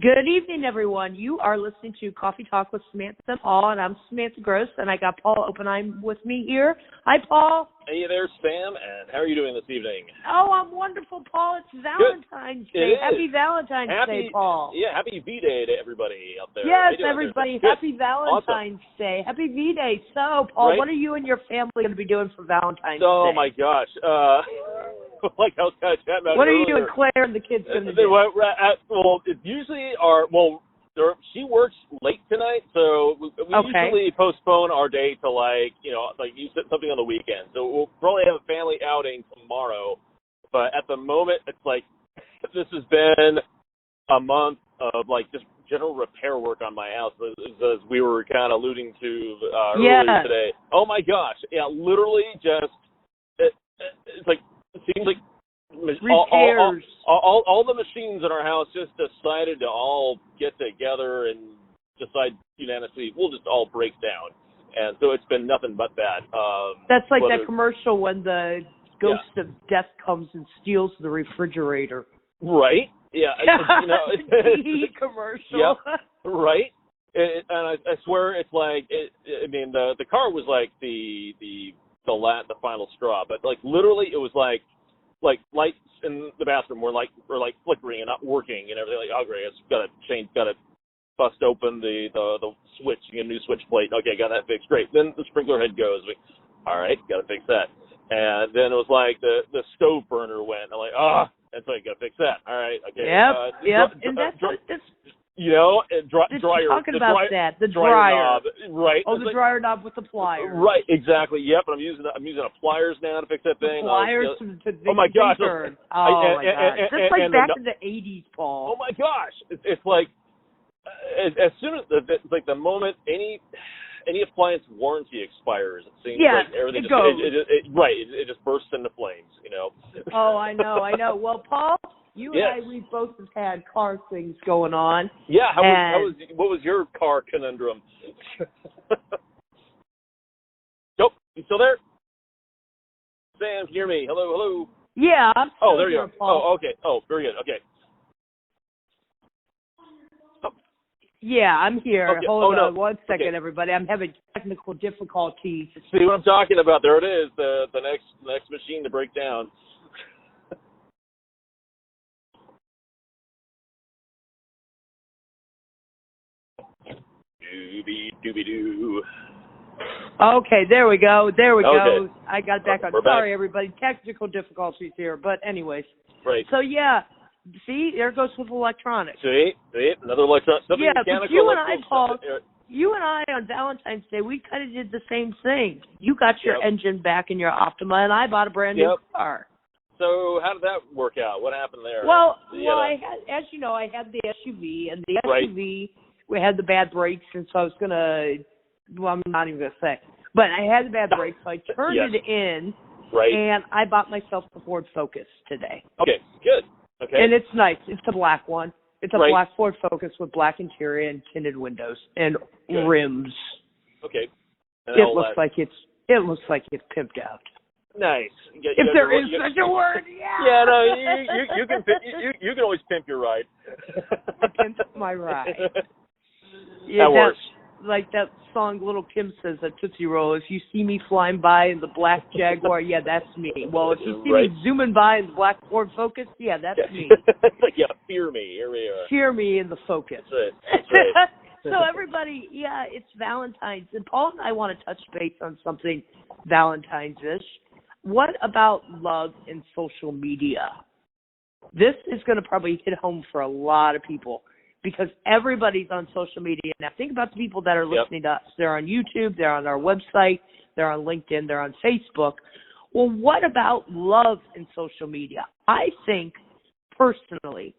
Good evening, everyone. You are listening to Coffee Talk with Samantha and Paul, and I'm Samantha Gross, and I got Paul Oppenheim with me here. Hi, Paul. Hey there, Sam, and how are you doing this evening? Oh, I'm wonderful, Paul. It's Valentine's Day. Happy Valentine's Day, Paul. Yeah, happy V-Day to everybody out there. Yes, everybody. Happy Valentine's Day. Happy V-Day. So, Paul, What are you and your family going to be doing for Valentine's Day? Oh, my gosh. Like I was kind of chatting about what are earlier. you and Claire and the kids going to do? Well, it usually she works late tonight, so we usually postpone our day to you said something on the weekend. So we'll probably have a family outing tomorrow. But at the moment, it's like this has been a month of just general repair work on my house, as we were kind of alluding to earlier today. Oh my gosh, yeah, literally just it's like. It seems like all the machines in our house just decided to all get together and decide unanimously we'll just all break down, and so it's been nothing but that. That's like that commercial when the ghost of death comes and steals the refrigerator. Right? Yeah. TV commercial. Yeah. Right. And I swear it's like the car was like the final straw, but literally it was like lights in the bathroom were flickering and not working and everything. Like, oh great, it's got to bust open the switch, get a new switch plate. Okay, got that fixed. Great. Then the sprinkler head goes. All right, got to fix that. And then it was like the stove burner went. I'm like, and so I got to fix that. All right, okay. Yep. And that's dryer. Talking about that, the dryer knob, right? Oh, the dryer knob with the pliers. Right, exactly. Yep. And I'm using a pliers now to fix that thing. Pliers oh my gosh! Just like back in the '80s, Paul. Oh my gosh! It's like as soon as it's like the moment any appliance warranty expires, it seems like everything it just bursts into flames. Oh, I know. Well, Paul. You and I, we both have had car things going on. Yeah, what was your car conundrum? Nope, you still there? Sam, can you hear me? Hello? Yeah, I'm still there you here, are. Paul. Oh, okay. Oh, very good. Okay. Oh. Yeah, I'm here. Okay. Hold on 1 second, everybody. I'm having technical difficulties. See what I'm talking about? There it is, the next machine to break down. Dooby-doo. Okay, there we go. Okay. I got it back on. We're Sorry, back. everybody. Technical difficulties here. But anyways. Right. So, see, there goes with electronics. See? Another electronic. But you and I, Paul, you and I on Valentine's Day, we kind of did the same thing. You got your engine back in your Optima, and I bought a brand new car. So how did that work out? What happened there? Well, I had, as you know, I had the SUV, and the SUV... We had the bad brakes, and so I was going to, I'm not even going to say. But I had the bad brakes, so I turned it in, and I bought myself the Ford Focus today. Okay, good. Okay. And it's nice. It's a black one. It's a black Ford Focus with black interior and tinted windows and rims. Okay. And it looks like it's pimped out. Nice. If there is such a word, Yeah, no, you can always pimp your ride. Pimp my ride. That works. Like that song Little Kim says at Tootsie Roll, if you see me flying by in the black Jaguar, that's me. Well, if you see me zooming by in the black Ford Focus, that's me. Fear me. Here we are. Fear me in the Focus. That's right. So everybody, it's Valentine's, and Paul and I want to touch base on something Valentine's-ish. What about love and social media? This is going to probably hit home for a lot of people because everybody's on social media. Now, think about the people that are listening to us. They're on YouTube. They're on our website. They're on LinkedIn. They're on Facebook. Well, what about love and social media? I think, personally,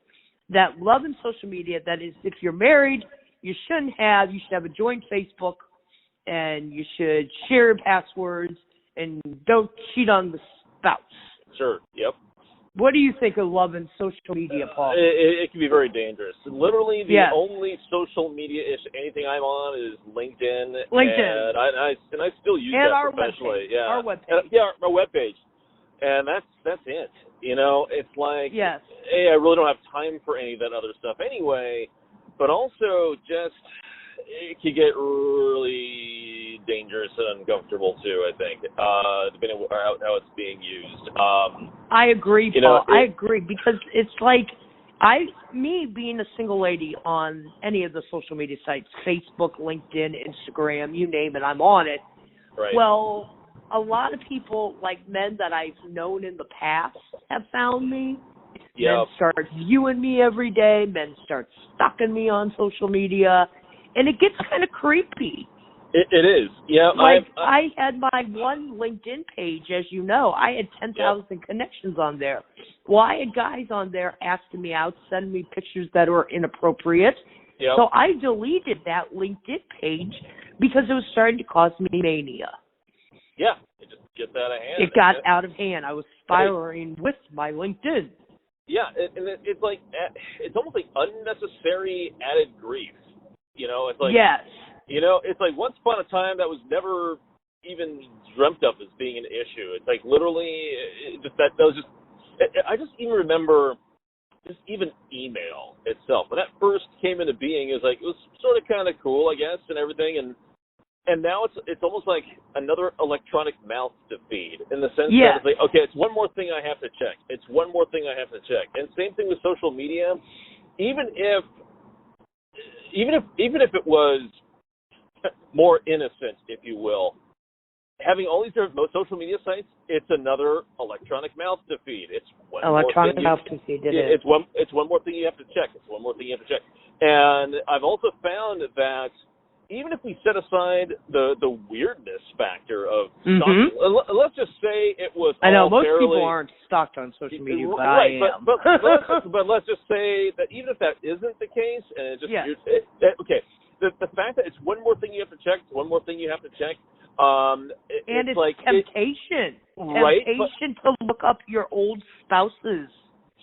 that love and social media, that is, if you're married, you should have a joint Facebook, and you should share your passwords, and don't cheat on the spouse. Sure, yep. What do you think of love and social media, Paul? It can be very dangerous. Literally, the only social media-ish anything I'm on is LinkedIn. And I still use that professionally. Our webpage. Our webpage. And that's it. It's like, hey, I really don't have time for any of that other stuff anyway. but also just it can get really dangerous and uncomfortable too. I think, depending on how it's being used. I agree, Paul. I agree, because it's like me being a single lady on any of the social media sites, Facebook, LinkedIn, Instagram, you name it, I'm on it. Right. Well, a lot of people, like men that I've known in the past, have found me. Yep. Men start viewing me every day. Men start stalking me on social media. And it gets kind of creepy. It is. Yeah. Like, I had my one LinkedIn page, as you know. I had 10,000 connections on there. Well, I had guys on there asking me out, sending me pictures that were inappropriate. Yep. So I deleted that LinkedIn page because it was starting to cause me mania. Yeah. It just gets out of hand. It got out of hand. I was spiraling with my LinkedIn. Yeah. It's like, it's almost like unnecessary added grief. You know, it's like, yes. You know, it's like once upon a time that was never even dreamt of as being an issue. It's like literally, I just even remember just even email itself. When that first came into being, it was sort of kind of cool, I guess, and everything. And now it's almost like another electronic mouth to feed, in the sense that it's like, okay, it's one more thing I have to check. It's one more thing I have to check. And same thing with social media. Even if it was more innocent, if you will, having all these different social media sites, it's another electronic mouth to feed. It's one electronic more thing mouth to feed. It's one more thing you have to check. It's one more thing you have to check. And I've also found that even if we set aside the weirdness factor of stalking, let's just say it was. I know most people aren't stalked on social media, but right, I am. But let's just say that even if that isn't the case, and it just okay, the fact that it's one more thing you have to check, one more thing you have to check, it's like temptation, right? Temptation to look up your old spouses.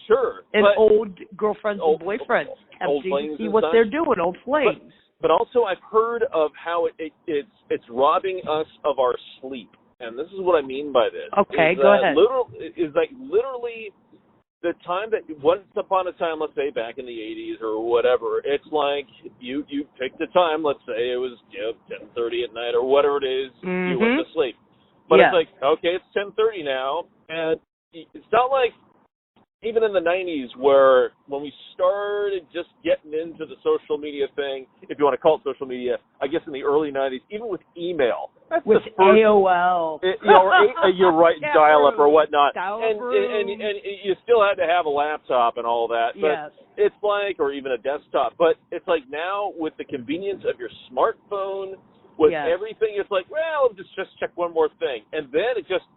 Sure. And old girlfriends and boyfriends. Tempting to see what they're doing, old flames. But also I've heard of how it's robbing us of our sleep. And this is what I mean by this. Okay, go ahead. Literally the time that once upon a time, let's say back in the 80s or whatever, it's like you picked a time, let's say it was 10:30 at night or whatever it is, you went to sleep. But it's like, okay, it's 10:30 now, and it's not like even in the 90s where when we started just getting into the social media thing, if you want to call it social media, I guess in the early 90s, even with email. That's with the first, AOL. You're right, dial-up or whatnot. And you still had to have a laptop and all that. But it's like, or even a desktop. But it's like now with the convenience of your smartphone, with everything, it's like, well, just check one more thing, and then it just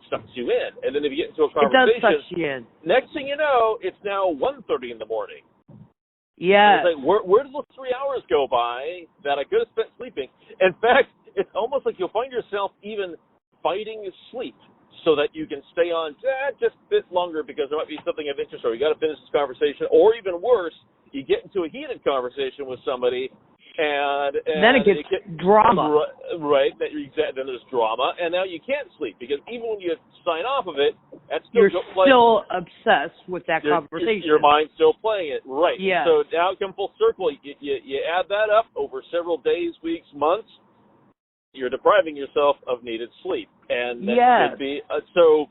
sucks you in, and then if you get into a conversation, it does suck you in. Next thing you know, it's now 1:30 in the morning. Yeah. It's like, where did those 3 hours go by that I could have spent sleeping? In fact, it's almost like you'll find yourself even fighting sleep so that you can stay on just a bit longer because there might be something of interest, or you got to finish this conversation, or even worse, you get into a heated conversation with somebody. And then it gets drama. Right. Then there's drama, and now you can't sleep because even when you sign off of it, that's still still obsessed with that conversation. Your mind's still playing it. Right. Yeah. So now it comes full circle. You add that up over several days, weeks, months. You're depriving yourself of needed sleep, and that could be so.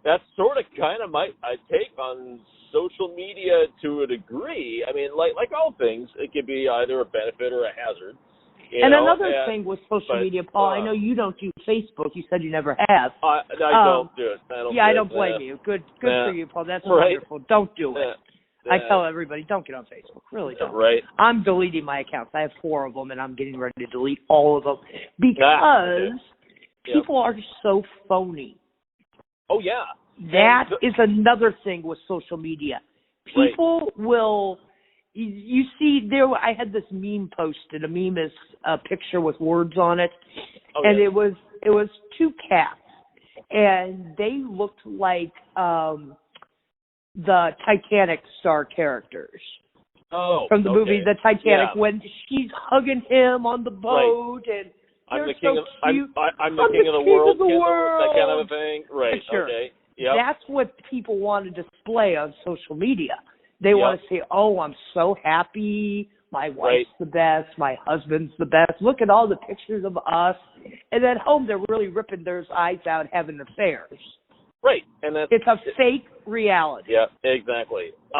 That's sort of kind of my take on social media to a degree. I mean, like all things, it could be either a benefit or a hazard. Another thing with social media, Paul, I know you don't do Facebook. You said you never have. I don't do it. I don't blame you. Good for you, Paul. That's wonderful. Don't do it. I tell everybody, don't get on Facebook. Really don't. Right. I'm deleting my accounts. I have 4 of them, and I'm getting ready to delete all of them because people are so phony. Oh, yeah. That is another thing with social media. People will, you see, I had this meme posted. A meme is a picture with words on it, and it was 2 cats, and they looked like the Titanic star characters. From the movie The Titanic, when she's hugging him on the boat, and I'm the king of the world, that kind of a thing. Right. Sure. Okay. Yep. That's what people want to display on social media. They want to say, oh, I'm so happy. My wife's the best. My husband's the best. Look at all the pictures of us. And at home, they're really ripping their eyes out having affairs. Right, and it's a fake reality. Yeah, exactly. A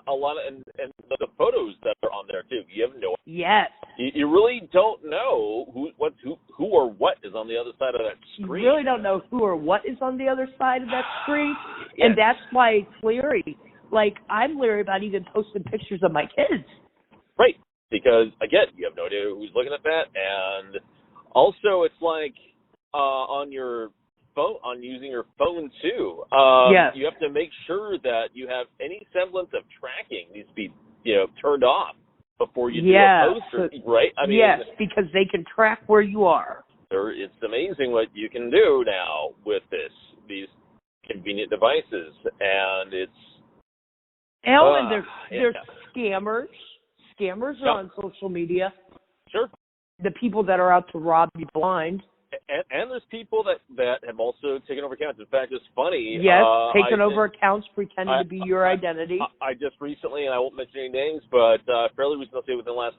lot of and the photos that are on there too. You have no. Yes. You really don't know who or what is on the other side of that screen. You really don't know who or what is on the other side of that screen, yes. And that's why it's leery. Like, I'm leery about even posting pictures of my kids. Right, because again, you have no idea who's looking at that, and also it's like on your phone, on using your phone too. Yes. You have to make sure that you have any semblance of tracking needs to be turned off before you do a post, right? I mean, yes, because they can track where you are. It's amazing what you can do now with these convenient devices, and it's. And there's scammers. Scammers are on social media. Sure. The people that are out to rob you blind. And there's people that have also taken over accounts. In fact, it's funny. Yes, taken over accounts pretending to be your identity. I just recently, and I won't mention any names, but fairly recently, within the last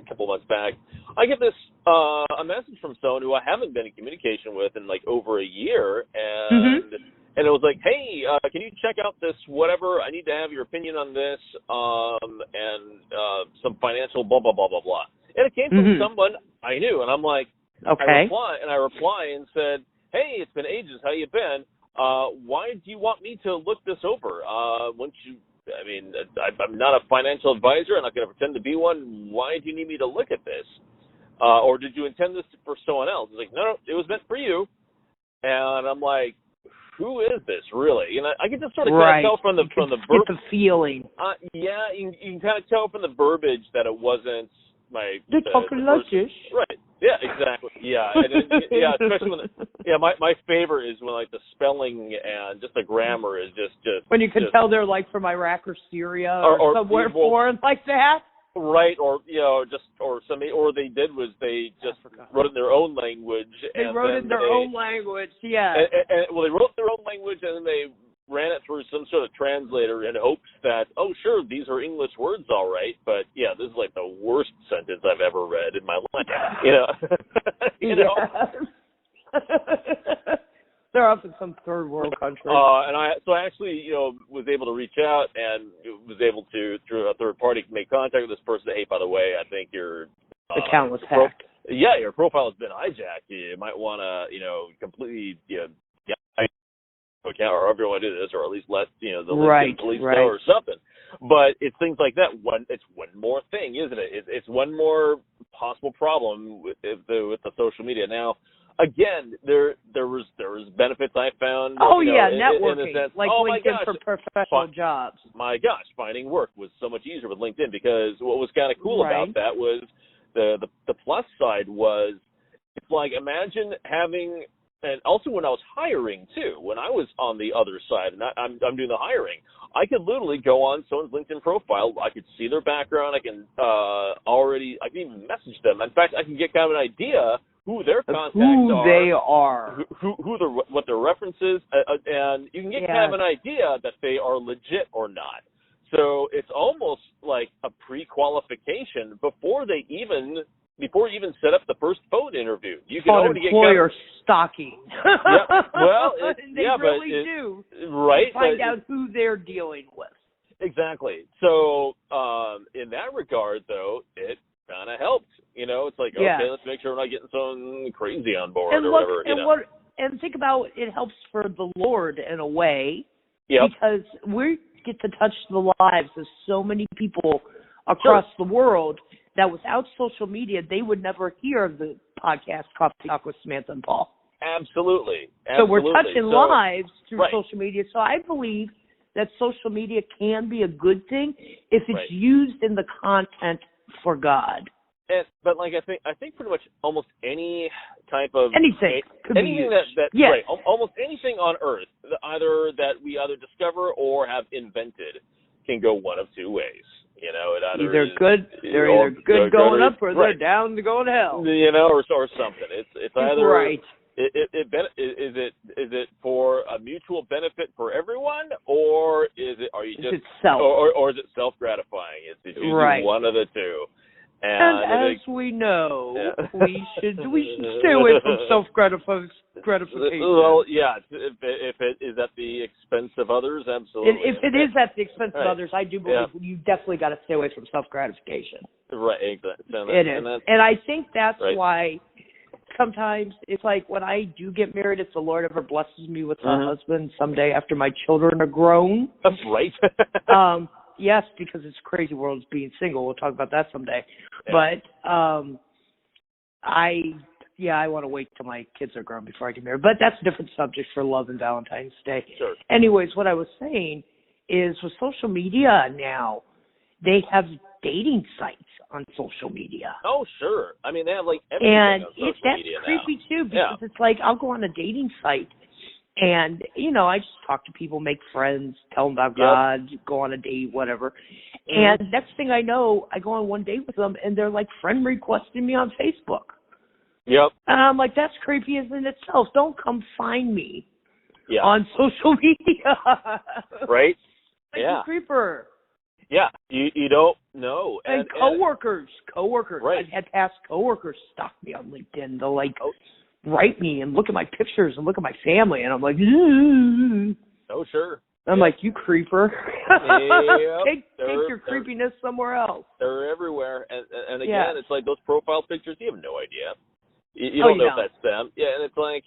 couple months back, I get this a message from someone who I haven't been in communication with in like over a year, and and it was like, hey, can you check out this whatever? I need to have your opinion on this, and some financial blah blah blah blah blah. And it came from someone I knew, and I'm like. Okay. I reply and said, hey, it's been ages. How you been? Why do you want me to look this over? I'm not a financial advisor. I'm not going to pretend to be one. Why do you need me to look at this? Or did you intend this for someone else? He's like, no, it was meant for you. And I'm like, who is this really? And I can just sort of kind of tell from the get the feeling. Yeah, you can kind of tell from the verbiage that it wasn't my. They're talking like this. Right. Yeah, exactly. Yeah, especially when my favorite is when like the spelling and just the grammar is just when you can tell they're like from Iraq or Syria or somewhere foreign like that. Right, or they did was they just wrote in their own language. They wrote in their own language, yeah. And they wrote their own language and then they ran it through some sort of translator in hopes that, oh, sure, these are English words, all right, but yeah, this is like the worst sentence I've ever read in my life. You know. They're up in some third world country. And I actually, was able to reach out and was able to, through a third party, make contact with this person. Hey, by the way, I think your account was hacked. Your profile has been hijacked. You might want to, completely, account, or however you want to do this, or at least let the LinkedIn police know or something. But it's things like that. It's one more thing, isn't it? It's one more possible problem with the social media. Now, again, there was benefits I found. Networking, in a sense, like LinkedIn for professional jobs. My gosh, finding work was so much easier with LinkedIn because what was kind of cool about that was the plus side was it's like imagine having. And also when I was hiring, too, when I was on the other side and I'm doing the hiring, I could literally go on someone's LinkedIn profile. I could see their background. I can even message them. In fact, I can get kind of an idea who their contacts are. Who they are. What their references, and you can get kind of an idea that they are legit or not. So it's almost like a pre-qualification before you even set up the first phone interview. You can already get employer stalking. Yeah, well, they really do. Right. Find out who they're dealing with. Exactly. So in that regard, though, it kind of helped. It's like, okay, let's make sure we're not getting someone crazy on board or whatever. And think about it helps for the Lord in a way. Yep. Because we get to touch the lives of so many people across the world that without social media, they would never hear of the podcast Coffee Talk with Samantha and Paul. Absolutely. So we're touching lives through social media. So I believe that social media can be a good thing if it's used in the content for God. But I think pretty much almost any type of anything almost anything on Earth, either that we discover or have invented, can go one of two ways. They're either good going up or they're down to going to hell. Or something. It's either Is it for a mutual benefit for everyone, or are you just self? Or is it self-gratifying? It's usually one of the two. And as we know, we should stay away from self-gratification. Well, yeah, if it is at the expense of others, absolutely. If it is at the expense of others, I do believe you definitely got to stay away from self-gratification. Right, exactly. It is. And I think that's why sometimes it's like when I do get married, if the Lord ever blesses me with a husband someday after my children are grown. Right. Yes, because it's a crazy world being single. We'll talk about that someday. Yeah. But I want to wait till my kids are grown before I get married. But that's a different subject for Love and Valentine's Day. Sure. Anyways, what I was saying is with social media now, they have dating sites on social media. Oh, sure. I mean, they have like everything on social media now. And that's creepy too, because it's like I'll go on a dating site and, I just talk to people, make friends, tell them about God, go on a date, whatever. And next thing I know, I go on one date with them, and they're like friend requesting me on Facebook. Yep. And I'm like, that's creepy as in itself. Don't come find me on social media. Right? Like a creeper. Yeah, you don't know. And coworkers. Right. I've had past coworkers stalk me on LinkedIn. They'll write me and look at my pictures and look at my family, and I'm like, oh, sure. I'm like, you creeper. Yep. Take your creepiness somewhere else. They're everywhere. And again, it's like those profile pictures, you have no idea. You don't know if that's them. Yeah, and it's like,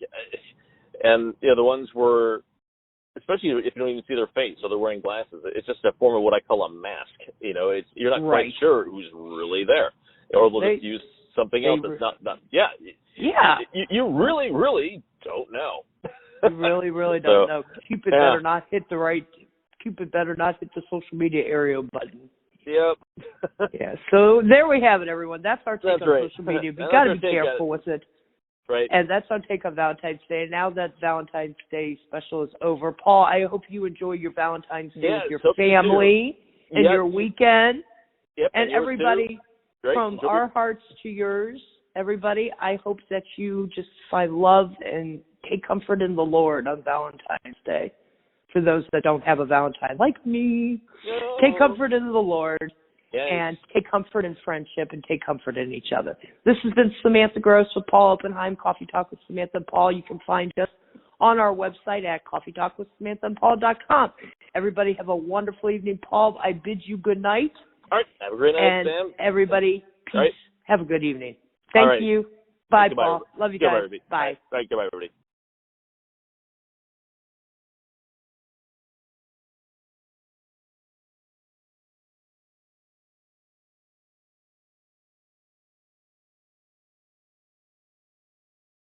and the ones where, especially if you don't even see their face, so they're wearing glasses, it's just a form of what I call a mask. You're not quite sure who's really there. Or they'll just use something else that's not. Yeah. You really, really don't know. You really, really don't know. Cupid better not hit the social media area button. Yep. So there we have it, everyone. That's our take on social media. We've got to be careful with it. Right. And that's our take on Valentine's Day. And now that Valentine's Day special is over, Paul, I hope you enjoy your Valentine's Day with your family and your weekend. Yep. And everybody, from our hearts to yours, everybody, I hope that you just find love and take comfort in the Lord on Valentine's Day. For those that don't have a Valentine like me, take comfort in the Lord and take comfort in friendship and take comfort in each other. This has been Samantha Gross with Paul Oppenheim, Coffee Talk with Samantha and Paul. You can find us on our website at coffeetalkwithsamanthaandpaul.com. Everybody have a wonderful evening. Paul, I bid you good night. All right. Have a great night, and Sam. Everybody, peace. Have a good evening. Thank you. Bye, Goodbye, Paul. Love you guys. Goodbye, everybody. Bye. All right. Goodbye, everybody.